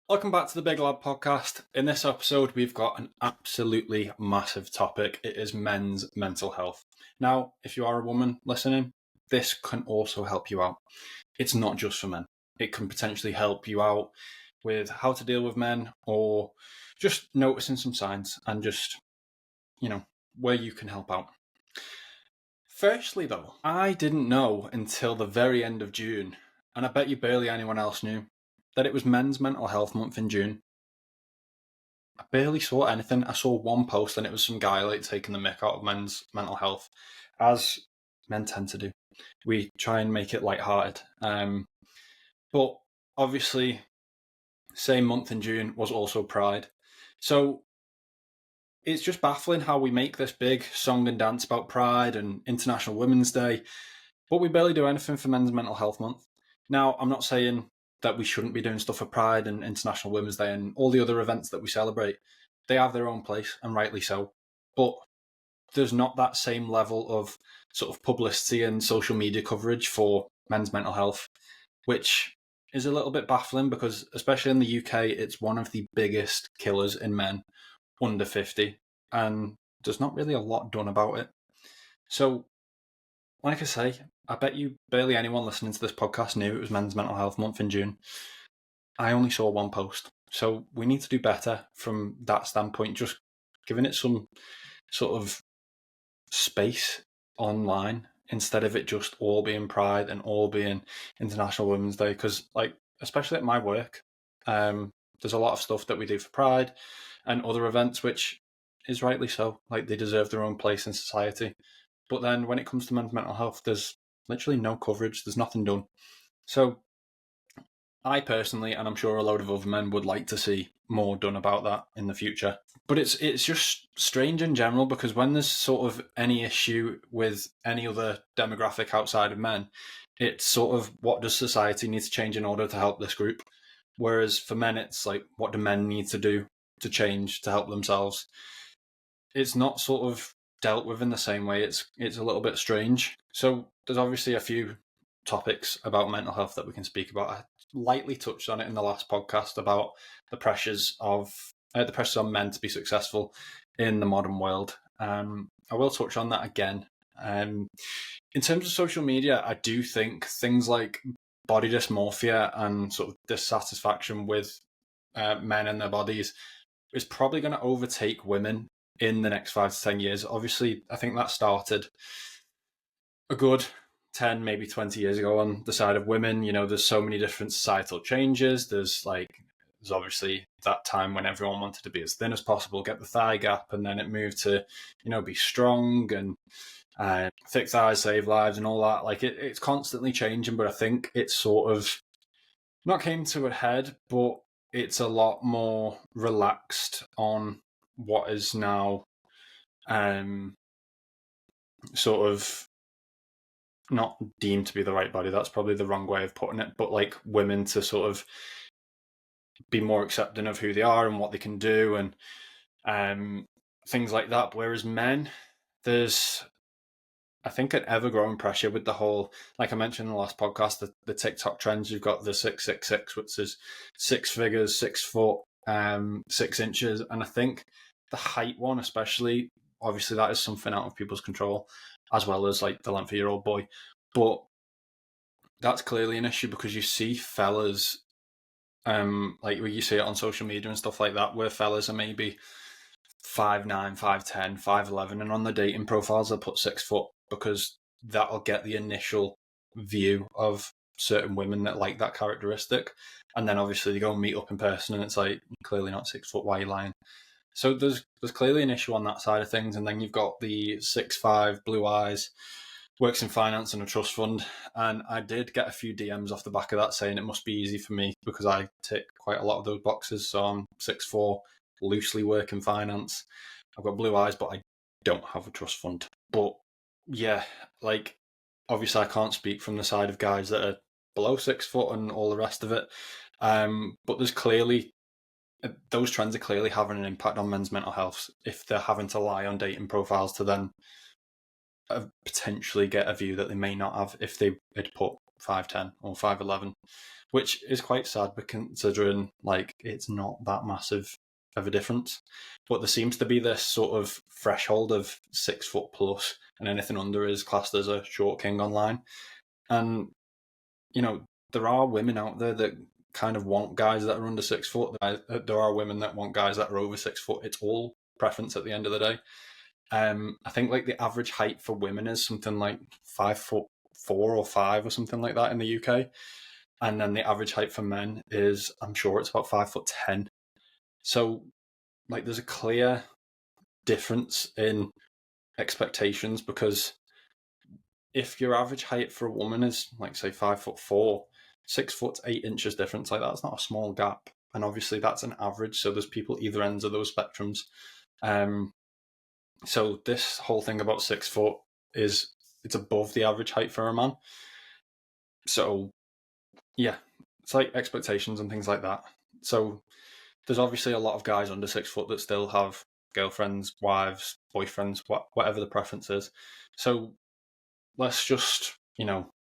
Welcome back to the Big Lad Podcast. In this episode, we've got an absolutely massive topic. It is men's mental health. Now, if you are a woman listening, this can also help you out. It's not just for men. It can potentially help you out with how to deal with men or just noticing some signs and just, where you can help out. Firstly, though, I didn't know until the very end of June, and I bet you barely anyone else knew, that it was Men's Mental Health Month in June. I barely saw anything. I saw one post and it was some guy taking the mick out of men's mental health, as men tend to do. We try and make it lighthearted. But obviously, same month in June was also Pride. So it's just baffling how we make this big song and dance about Pride and International Women's Day, but we barely do anything for Men's Mental Health Month. Now, I'm not saying that we shouldn't be doing stuff for Pride and International Women's Day and all the other events that we celebrate. They have their own place, and rightly so. But there's not that same level of sort of publicity and social media coverage for men's mental health, which is a little bit baffling because, especially in the UK, it's one of the biggest killers in men under 50, and there's not really a lot done about it. So, like I say, I bet you barely anyone listening to this podcast knew it was Men's Mental Health Month in June. I only saw one post. So we need to do better from that standpoint, just giving it some sort of space online instead of it just all being Pride and all being International Women's Day. Because, especially at my work, there's a lot of stuff that we do for Pride and other events, which is rightly so. They deserve their own place in society. But then when it comes to men's mental health, there's literally no coverage. There's nothing done. So I personally, and I'm sure a load of other men, would like to see more done about that in the future. But it's just strange in general, because when there's sort of any issue with any other demographic outside of men, it's sort of, what does society need to change in order to help this group? Whereas for men, it's what do men need to do to change to help themselves? It's not sort of dealt with in the same way. It's a little bit strange. So there's obviously a few topics about mental health that we can speak about. I lightly touched on it in the last podcast about the pressures on men to be successful in the modern world. I will touch on that again. In terms of social media, I do think things like body dysmorphia and sort of dissatisfaction with men and their bodies is probably going to overtake women in the next 5 to 10 years. Obviously, I think that started a good 10, maybe 20 years ago on the side of women. There's so many different societal changes. There's obviously that time when everyone wanted to be as thin as possible, get the thigh gap, and then it moved to, be strong and thick thighs save lives and all that. It's constantly changing, but I think it's sort of not came to a head, but it's a lot more relaxed on what is now sort of not deemed to be the right body. That's probably the wrong way of putting it, but women to sort of be more accepting of who they are and what they can do and things like that. Whereas men, there's, I think, an ever-growing pressure with the whole, like I mentioned in the last podcast, the TikTok trends. You've got the 666, which is 6 figures, 6 foot, 6 inches. And I think the height one especially, obviously that is something out of people's control, as well as the length of your old boy. But that's clearly an issue because you see fellas, where you see it on social media and stuff like that, where fellas are maybe 5'9", 5'10", 5'11", and on the dating profiles they'll put 6 foot because that'll get the initial view of certain women that like that characteristic. And then obviously you go and meet up in person and it's clearly not 6 foot, why are you lying? So there's clearly an issue on that side of things. And then you've got the 6'5", blue eyes, works in finance and a trust fund. And I did get a few DMs off the back of that saying it must be easy for me because I tick quite a lot of those boxes. So I'm 6'4", loosely work in finance. I've got blue eyes, but I don't have a trust fund. But yeah, obviously I can't speak from the side of guys that are below 6 foot and all the rest of it. But there's clearly, those trends are clearly having an impact on men's mental health if they're having to lie on dating profiles to then potentially get a view that they may not have if they had put 5'10" or 5'11", which is quite sad, but considering like it's not that massive of a difference. But there seems to be this sort of threshold of 6 foot plus, and anything under is classed as a short king online. And you know, there are women out there that kind of want guys that are under 6 foot. There are women that want guys that are over 6 foot. It's all preference at the end of the day. I think like the average height for women is something like 5'4" or 5 or something like that in the UK. And then the average height for men is, I'm sure it's about 5'10". So like there's a clear difference in expectations, because if your average height for a woman is like say 5'4", 6 foot 8 inches difference, like that's not a small gap. And obviously that's an average. So there's people either ends of those spectrums. So this whole thing about 6 foot it's above the average height for a man. So yeah, it's like expectations and things like that. So there's obviously a lot of guys under 6 foot that still have girlfriends, wives, boyfriends, whatever the preference is. So let's just,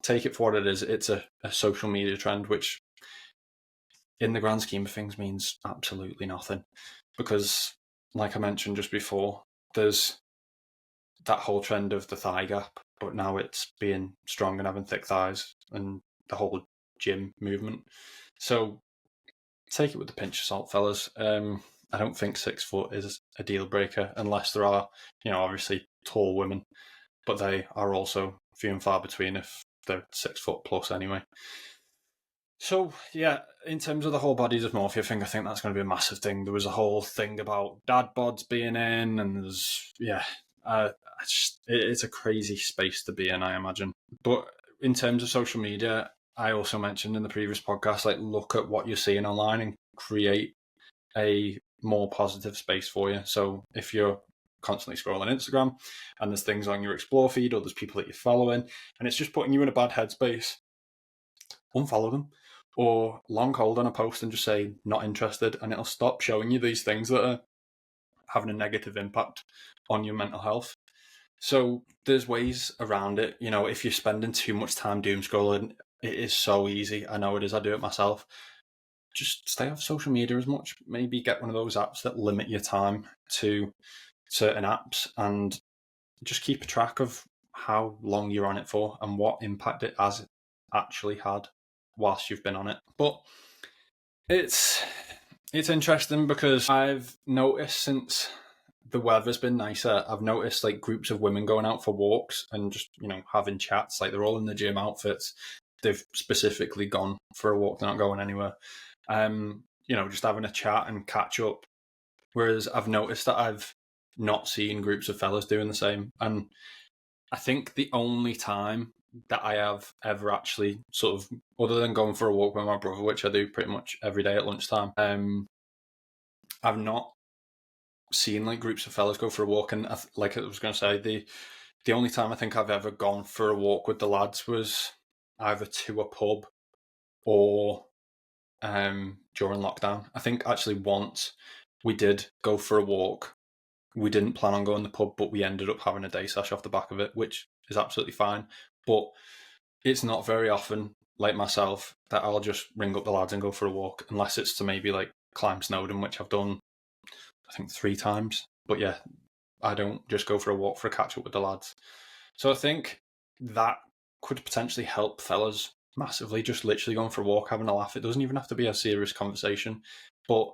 take it for what it is. It's a social media trend, which in the grand scheme of things means absolutely nothing. Because, like I mentioned just before, there's that whole trend of the thigh gap, but now it's being strong and having thick thighs and the whole gym movement. So take it with a pinch of salt, fellas. I don't think 6 foot is a deal breaker unless there are, obviously tall women, but they are also few and far between if they're 6 foot plus anyway. So yeah, in terms of the whole body dysmorphia thing, I think that's going to be a massive thing. There was a whole thing about dad bods being in, and it's a crazy space to be in, I imagine. But in terms of social media, I also mentioned in the previous podcast, like look at what you're seeing online and create a more positive space for you. So if you're constantly scrolling Instagram and there's things on your explore feed or there's people that you're following and it's just putting you in a bad headspace, unfollow them or long hold on a post and just say not interested, and it'll stop showing you these things that are having a negative impact on your mental health. So there's ways around it. If you're spending too much time doom scrolling, it is so easy. I know it is. I do it myself. Just stay off social media as much. Maybe get one of those apps that limit your time to certain apps and just keep a track of how long you're on it for and what impact it has actually had whilst you've been on it. But it's interesting because I've noticed since the weather's been nicer, I've noticed like groups of women going out for walks and just, having chats. Like they're all in the gym outfits. They've specifically gone for a walk. They're not going anywhere. Just having a chat and catch up. Whereas I've noticed that I've not seen groups of fellas doing the same. And I think the only time that I have ever actually sort of, other than going for a walk with my brother, which I do pretty much every day at lunchtime, I've not seen like groups of fellas go for a walk. And like I was going to say, the only time I think I've ever gone for a walk with the lads was either to a pub or during lockdown. I think actually once we did go for a walk. We didn't plan on going to the pub, but we ended up having a day sesh off the back of it, which is absolutely fine. But it's not very often, like myself, that I'll just ring up the lads and go for a walk, unless it's to maybe like climb Snowdon, which I've done, I think 3 times. But yeah, I don't just go for a walk for a catch up with the lads. So I think that could potentially help fellas massively, just literally going for a walk, having a laugh. It doesn't even have to be a serious conversation, but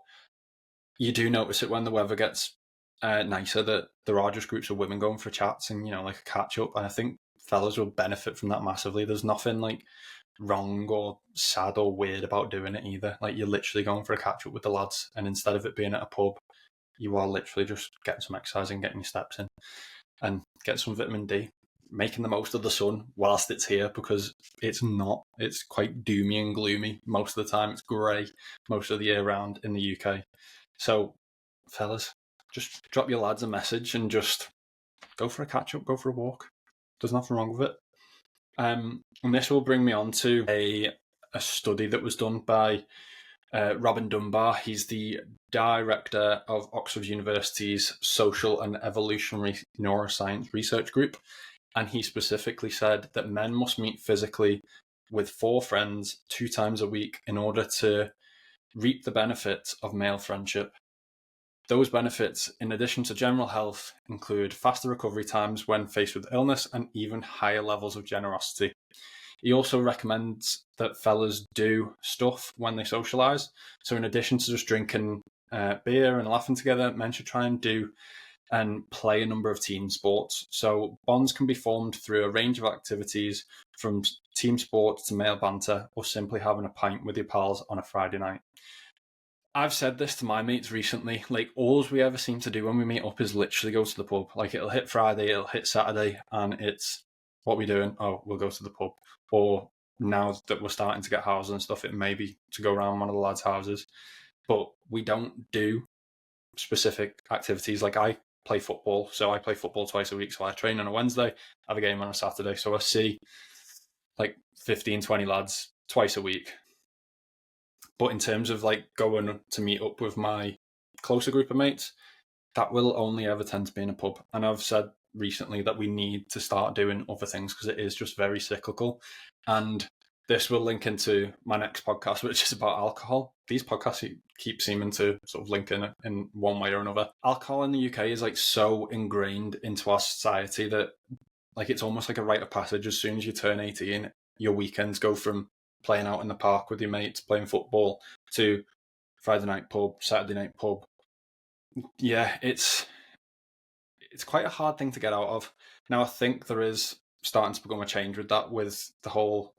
you do notice it when the weather gets nicer that there are just groups of women going for chats and, like a catch up. And I think fellas will benefit from that massively. There's nothing like wrong or sad or weird about doing it either. Like you're literally going for a catch up with the lads, and instead of it being at a pub, you are literally just getting some exercise and getting your steps in and get some vitamin D, making the most of the sun whilst it's here, because it's quite doomy and gloomy most of the time. It's grey most of the year round in the UK. So fellas, just drop your lads a message and just go for a catch up, go for a walk. There's nothing wrong with it. And this will bring me on to a study that was done by Robin Dunbar. He's the director of Oxford University's Social and Evolutionary Neuroscience Research Group. And he specifically said that men must meet physically with 4 friends 2 times a week in order to reap the benefits of male friendship. Those benefits, in addition to general health, include faster recovery times when faced with illness and even higher levels of generosity. He also recommends that fellas do stuff when they socialise. So in addition to just drinking beer and laughing together, men should try and do and play a number of team sports. So bonds can be formed through a range of activities, from team sports to male banter, or simply having a pint with your pals on a Friday night. I've said this to my mates recently, like, all we ever seem to do when we meet up is literally go to the pub. Like, it'll hit Friday, it'll hit Saturday, and it's, what we doing? Oh, we'll go to the pub. Or now that we're starting to get houses and stuff, it may be to go around one of the lads' houses. But we don't do specific activities. Like, I play football, so I play football twice a week. So I train on a Wednesday, have a game on a Saturday. So I see like 15, 20 lads twice a week. But in terms of like going to meet up with my closer group of mates, that will only ever tend to be in a pub. And I've said recently that we need to start doing other things because it is just very cyclical. And this will link into my next podcast, which is about alcohol. These podcasts keep seeming to sort of link in one way or another. Alcohol in the UK is like so ingrained into our society that like it's almost like a rite of passage. As soon as you turn 18, your weekends go from playing out in the park with your mates, playing football, to Friday night pub, Saturday night pub. Yeah, it's quite a hard thing to get out of. Now, I think there is starting to become a change with that, with the whole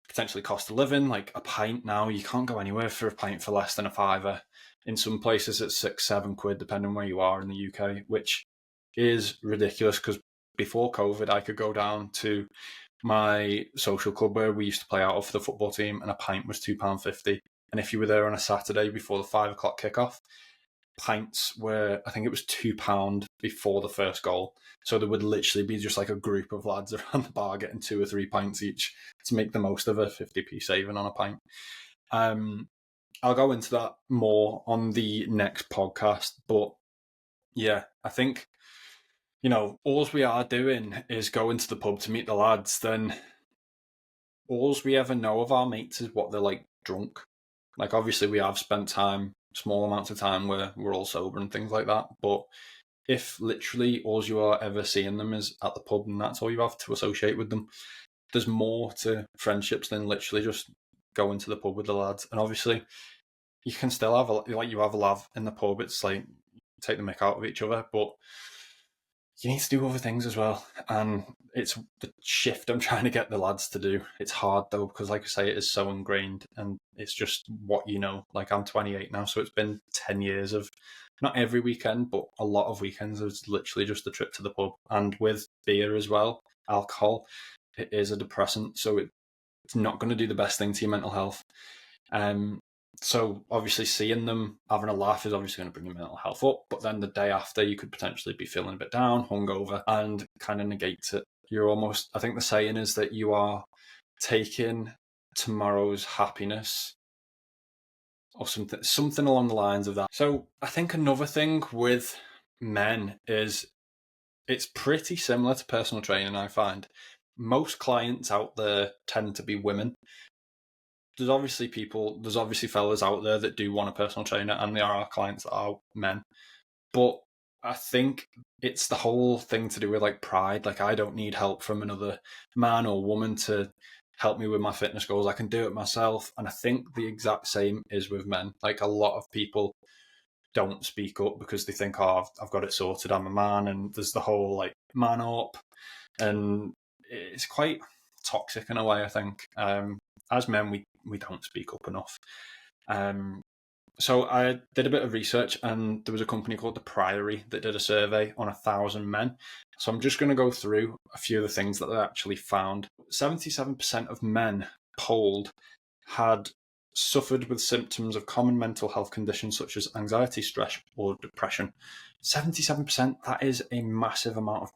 potentially cost of living. Like a pint now, you can't go anywhere for a pint for less than a fiver. In some places, it's £6-7, depending where you are in the UK, which is ridiculous because before COVID, I could go down to my social club where we used to play out of the football team, and a pint was £2.50. And if you were there on a Saturday before the 5 o'clock kickoff, pints were, I think it was £2 before the first goal. So there would literally be just like a group of lads around the bar getting 2 or 3 pints each to make the most of a 50p saving on a pint. I'll go into that more on the next podcast. But yeah, I think, all we are doing is going to the pub to meet the lads, then all we ever know of our mates is what they're like drunk. Like, obviously we have spent small amounts of time where we're all sober and things like that. But if literally all you are ever seeing them is at the pub and that's all you have to associate with them, there's more to friendships than literally just going to the pub with the lads. And obviously you can still have you have a laugh in the pub. It's like, take the mick out of each other, but you need to do other things as well. And it's the shift I'm trying to get the lads to do. It's hard though, because like I say, it is so ingrained and it's just what you know. Like, I'm 28 now, so it's been 10 years of not every weekend, but a lot of weekends. It's literally just a trip to the pub. And with beer as well, alcohol, it is a depressant, so it's not going to do the best thing to your mental health. So obviously seeing them having a laugh is obviously going to bring your mental health up, but then the day after you could potentially be feeling a bit down, hungover, and kind of negates it. You're almost, I think the saying is that you are taking tomorrow's happiness or something along the lines of that. So I think another thing with men is it's pretty similar to personal training, I find. Most clients out there tend to be women. There's obviously fellas out there that do want a personal trainer, and there are clients that are men. But I think it's the whole thing to do with like pride. Like, I don't need help from another man or woman to help me with my fitness goals. I can do it myself. And I think the exact same is with men. Like, a lot of people don't speak up because they think, oh, I've got it sorted, I'm a man. And there's the whole like man up. And it's quite toxic in a way, I think. As men, we don't speak up enough. So I did a bit of research, and there was a company called The Priory that did a survey on 1,000 men. So I'm just going to go through a few of the things that they actually found. 77% of men polled had suffered with symptoms of common mental health conditions such as anxiety, stress, or depression. 77%, that is a massive amount of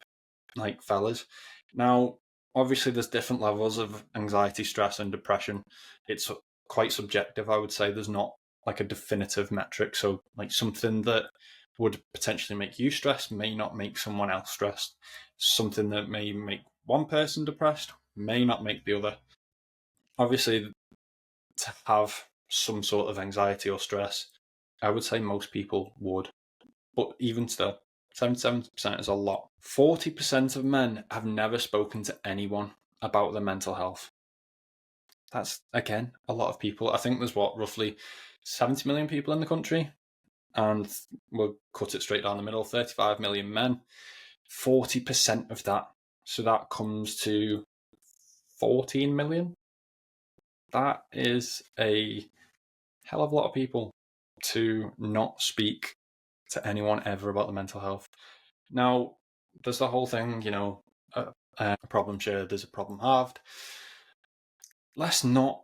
like fellas. Now, obviously there's different levels of anxiety, stress, and depression. It's quite subjective, I would say. There's not like a definitive metric. So like something that would potentially make you stressed may not make someone else stressed. Something that may make one person depressed may not make the other. obviously, to have some sort of anxiety or stress, I would say most people would. But even still, 77% is a lot. 40% of men have never spoken to anyone about their mental health. That's, again, a lot of people. I think there's roughly 70 million people in the country. And we'll cut it straight down the middle, 35 million men. 40% of that. So that comes to 14 million. That is a hell of a lot of people to not speak to anyone ever about the mental health. Now, there's the whole thing, a problem shared, there's a problem halved. Let's not,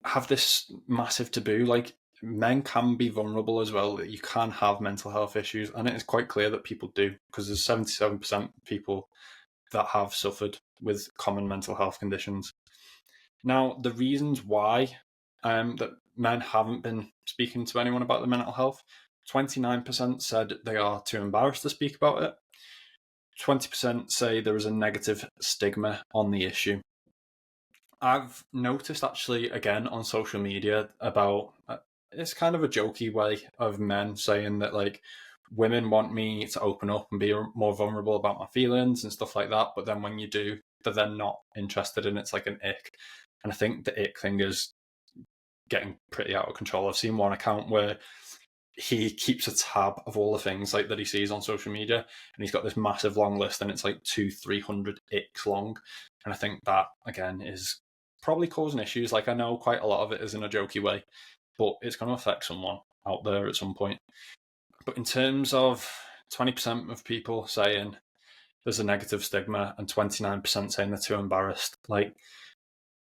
have this massive taboo. Like, men can be vulnerable as well. You can have mental health issues, and it is quite clear that people do, because there's 77% people that have suffered with common mental health conditions. Now, the reasons why that men haven't been speaking to anyone about their mental health, 29% said they are too embarrassed to speak about it. 20% say there is a negative stigma on the issue. I've noticed actually again on social media about it's kind of a jokey way of men saying that like women want me to open up and be more vulnerable about my feelings and stuff like that, but then when you do, they're then not interested and it's like an ick. And I think the ick thing is getting pretty out of control. I've seen one account where he keeps a tab of all the things like that he sees on social media, and he's got this massive long list, and it's like 200-300 icks long. And I think that again is probably causing issues. Like I know quite a lot of it is in a jokey way, but it's going to affect someone out there at some point. But in terms of 20% of people saying there's a negative stigma and 29% saying they're too embarrassed, like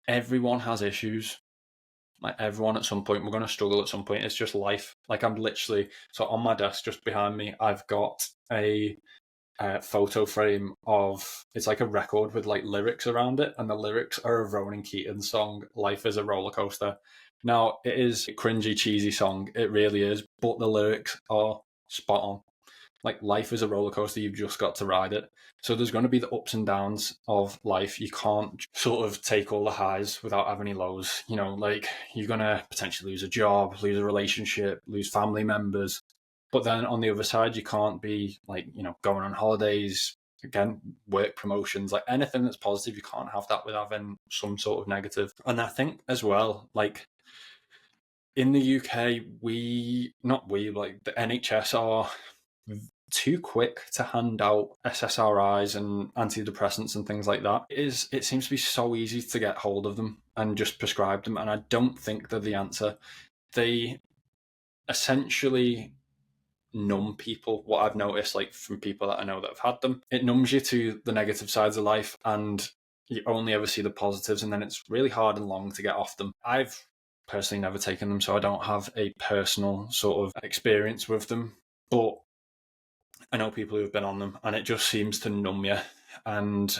everyone has issues. Like everyone at some point, we're going to struggle at some point. It's just life. Like I'm literally, so on my desk just behind me, I've got a photo frame of, it's like a record with like lyrics around it. And the lyrics are a Ronan Keating song, Life is a Roller Coaster. Now, it is a cringy, cheesy song. It really is. But the lyrics are spot on. Like life is a roller coaster, you've just got to ride it. So there's going to be the ups and downs of life. You can't sort of take all the highs without having any lows. Like you're going to potentially lose a job, lose a relationship, lose family members. But then on the other side, you can't be like, going on holidays, again, work promotions, like anything that's positive, you can't have that without having some sort of negative. And I think as well, like in the UK, like the NHS are too quick to hand out SSRIs and antidepressants and things like that. It seems to be so easy to get hold of them and just prescribe them, and I don't think they're the answer. They essentially numb people. What I've noticed, like from people that I know that have had them, it numbs you to the negative sides of life, and you only ever see the positives, and then it's really hard and long to get off them. I've personally never taken them, so I don't have a personal sort of experience with them, but I know people who have been on them, and it just seems to numb you. And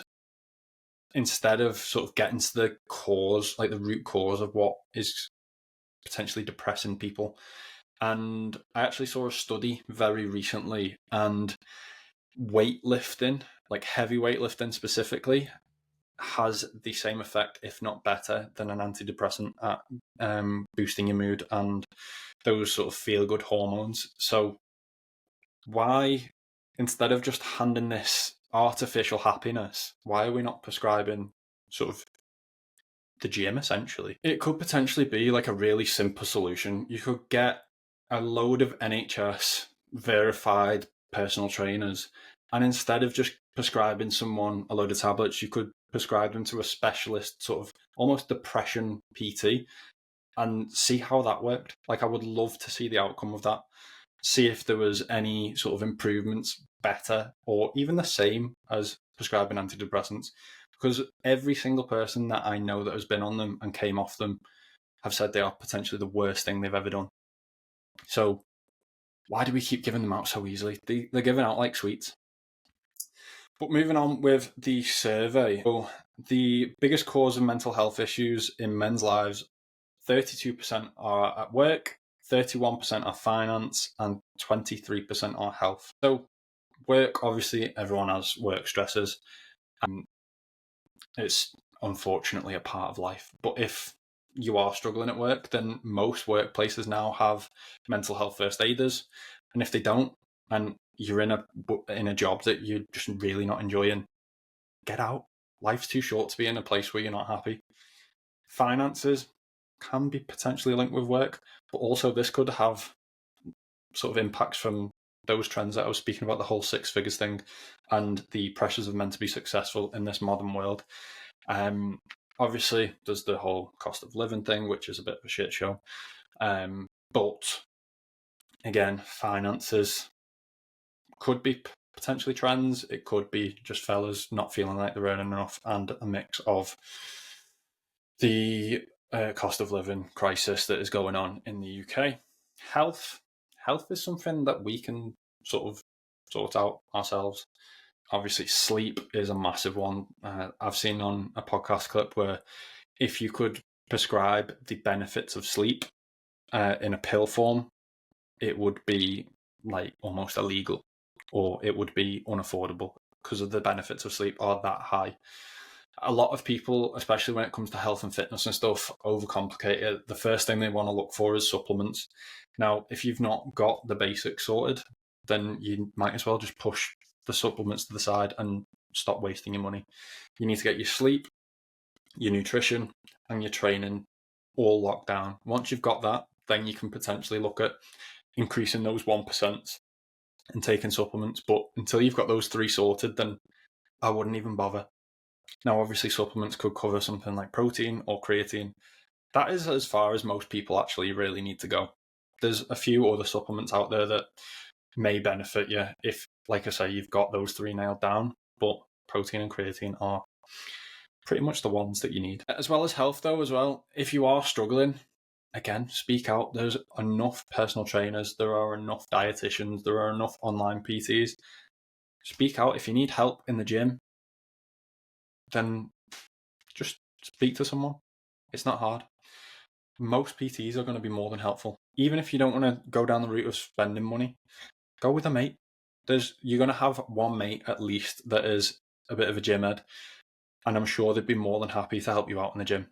instead of sort of getting to the cause, like the root cause of what is potentially depressing people. And I actually saw a study very recently, and weightlifting, like heavy weightlifting specifically, has the same effect, if not better, than an antidepressant at boosting your mood and those sort of feel-good hormones. So why, instead of just handing this artificial happiness, why are we not prescribing sort of the gym essentially? It could potentially be like a really simple solution. You could get a load of NHS verified personal trainers, and instead of just prescribing someone a load of tablets, you could prescribe them to a specialist sort of almost depression PT and see how that worked. Like I would love to see the outcome of that. See if there was any sort of improvements, better or even the same as prescribing antidepressants. Because every single person that I know that has been on them and came off them have said they are potentially the worst thing they've ever done. So why do we keep giving them out so easily? They're given out like sweets. But moving on with the survey. So the biggest cause of mental health issues in men's lives, 32% are at work, 31% are finance, and 23% are health. So work, obviously, everyone has work stresses. It's unfortunately a part of life. But if you are struggling at work, then most workplaces now have mental health first aiders. And if they don't, and you're in a job that you're just really not enjoying, get out. Life's too short to be in a place where you're not happy. Finances can be potentially linked with work, but also this could have sort of impacts from those trends that I was speaking about, the whole six figures thing and the pressures of men to be successful in this modern world. Obviously, there's the whole cost of living thing, which is a bit of a shit show. But again, finances could be potentially trends. It could be just fellas not feeling like they're earning enough, and a mix of the cost of living crisis that is going on in the UK. Health is something that we can sort of sort out ourselves. Obviously, sleep is a massive one. I've seen on a podcast clip where if you could prescribe the benefits of sleep in a pill form, it would be like almost illegal, or it would be unaffordable because of the benefits of sleep are that high. A lot of people, especially when it comes to health and fitness and stuff, overcomplicate it. The first thing they want to look for is supplements. Now, if you've not got the basics sorted, then you might as well just push the supplements to the side and stop wasting your money. You need to get your sleep, your nutrition, and your training all locked down. Once you've got that, then you can potentially look at increasing those 1% and taking supplements. But until you've got those three sorted, then I wouldn't even bother. Now, obviously, supplements could cover something like protein or creatine. That is as far as most people actually really need to go. There's a few other supplements out there that may benefit you if, like I say, you've got those three nailed down, but protein and creatine are pretty much the ones that you need. As well as health, though, as well, if you are struggling, again, speak out. There's enough personal trainers, there are enough dietitians, there are enough online PTs. Speak out. If you need help in the gym, then just speak to someone. It's not hard. Most PTs are going to be more than helpful. Even if you don't want to go down the route of spending money, go with a mate. You're going to have one mate at least that is a bit of a gym head, and I'm sure they'd be more than happy to help you out in the gym.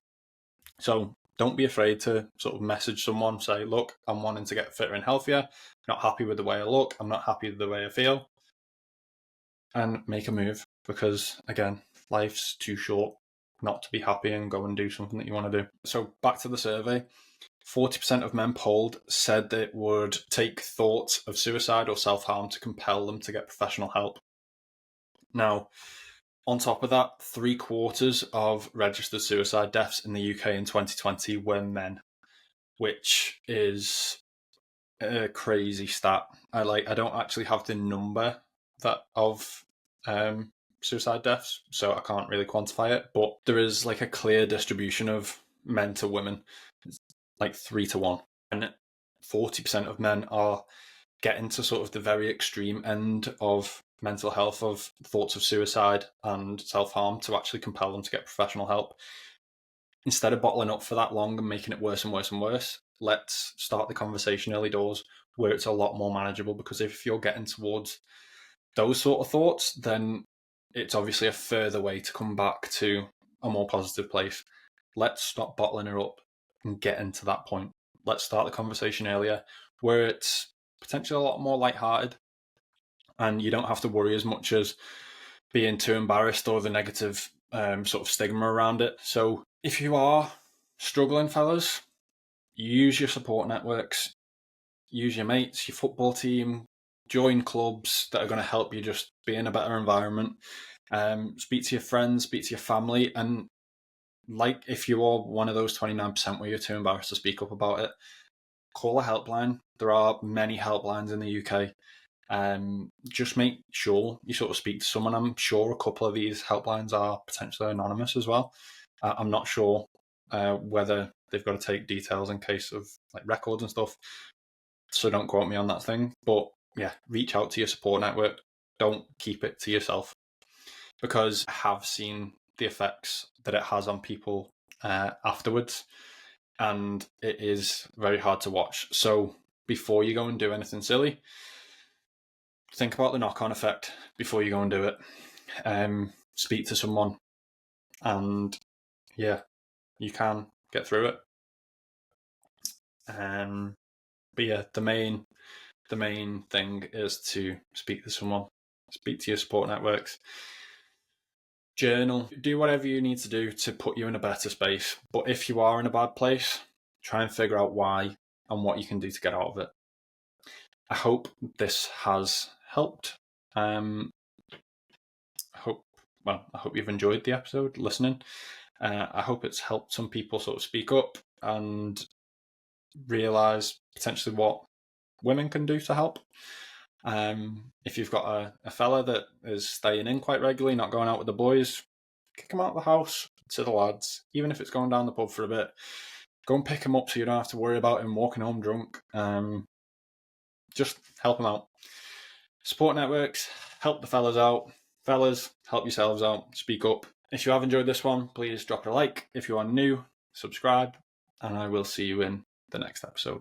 So don't be afraid to sort of message someone, say, look, I'm wanting to get fitter and healthier, not happy with the way I look, I'm not happy with the way I feel, and make a move, because again, life's too short not to be happy and go and do something that you want to do. So back to the survey, 40% of men polled said that it would take thoughts of suicide or self-harm to compel them to get professional help. Now, on top of that, 3/4 of registered suicide deaths in the UK in 2020 were men, which is a crazy stat. I don't actually have the number of suicide deaths, so I can't really quantify it, but there is like a clear distribution of men to women. It's like 3-1. And 40% of men are getting to sort of the very extreme end of mental health, of thoughts of suicide and self-harm, to actually compel them to get professional help. Instead of bottling up for that long and making it worse and worse and worse, let's start the conversation early doors where it's a lot more manageable, because if you're getting towards those sort of thoughts, then it's obviously a further way to come back to a more positive place. Let's stop bottling her up and get into that point. Let's start the conversation earlier where it's potentially a lot more lighthearted and you don't have to worry as much as being too embarrassed or the negative sort of stigma around it. So if you are struggling, fellas, use your support networks, use your mates, your football team, join clubs that are going to help you just be in a better environment. Speak to your friends, speak to your family, and like if you are one of those 29% where you're too embarrassed to speak up about it, call a helpline. There are many helplines in the UK. Just make sure you sort of speak to someone. I'm sure a couple of these helplines are potentially anonymous as well. I'm not sure whether they've got to take details in case of like records and stuff, so don't quote me on that thing. But yeah, reach out to your support network. Don't keep it to yourself, because I have seen the effects that it has on people afterwards, and it is very hard to watch. So before you go and do anything silly, think about the knock-on effect before you go and do it. Speak to someone and yeah, you can get through it. But yeah, the main thing is to speak to someone, speak to your support networks, journal, do whatever you need to do to put you in a better space. But if you are in a bad place, try and figure out why and what you can do to get out of it. I hope this has helped. I hope you've enjoyed the episode, listening. I hope it's helped some people sort of speak up and realise potentially what women can do to help. If you've got a fella that is staying in quite regularly, not going out with the boys, kick him out of the house to the lads, even if it's going down the pub for a bit. Go and pick him up so you don't have to worry about him walking home drunk. Just help him out. Support networks, help the fellas out. Fellas, help yourselves out. Speak up. If you have enjoyed this one, please drop a like. If you are new, subscribe, and I will see you in the next episode.